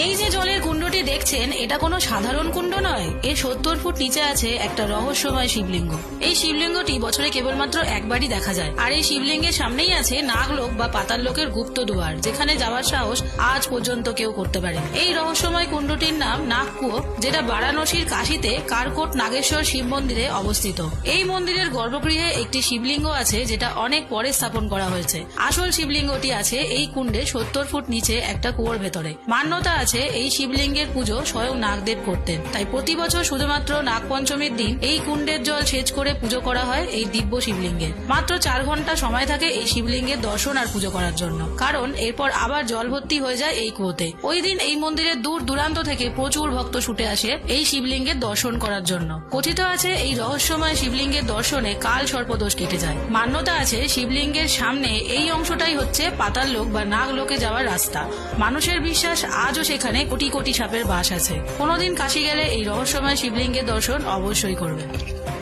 এই যে জলের কুণ্ডটি দেখছেন, এটা কোনো সাধারণ কুণ্ড নয়। এর 70 ফুট নিচে আছে একটা রহস্যময় শিবলিঙ্গ। এই শিবলিঙ্গটি বছরে কেবলমাত্র একবারই দেখা যায়। আর এই শিবলিঙ্গের সামনেই আছে নাগলোক বা পাতাল লোকের গুপ্ত দুয়ার, যেখানে যাওয়ার সাহস আজ পর্যন্ত কেউ করতে পারে। এই রহস্যময় কুণ্ডটির নাম নাগকুয়ো, যেটা বারাণসীর কাশীতে কারকোট নাগেশ্বর শিব মন্দিরে অবস্থিত। এই মন্দিরের গর্ভগৃহে একটি শিবলিঙ্গ আছে, যেটা অনেক পরে স্থাপন করা হয়েছে। আসল শিবলিঙ্গটি আছে এই কুণ্ডে 70 ফুট নিচে একটা কুয়োর ভেতরে। মান্যতা আছে এই শিবলিঙ্গের পুজো স্বয়ং নাগদেব করতেন। তাই প্রতি বছর শুধুমাত্র নাগপঞ্চমীর দিন এই কুণ্ডের জল সেচ করে পুজো করা হয় এই দিব্য শিবলিঙ্গের। মাত্র 4 ঘন্টা সময় থাকে এই শিবলিঙ্গের দর্শন আর পুজো করার জন্য, কারণ এরপর আবার জল ভর্তি হয়ে যায় এই কুয়োতে। ওই দিন এই মন্দিরের দূর দূরান্ত থেকে প্রচুর ভক্ত ছুটে আসে এই শিবলিঙ্গের দর্শন করার জন্য। কথিত আছে এই রহস্যময় শিবলিঙ্গের দর্শনে কাল সর্পদোষ কেটে যায়। মান্যতা আছে শিবলিঙ্গের সামনে এই অংশটাই হচ্ছে পাতাল লোক বা নাগ লোকে যাওয়ার রাস্তা। মানুষের বিশ্বাস আজও সেখানে কোটি কোটি সাপের বাস আছে। কোনোদিন কাশী গেলে এই রহস্যময় শিবলিঙ্গের দর্শন অবশ্যই করবে।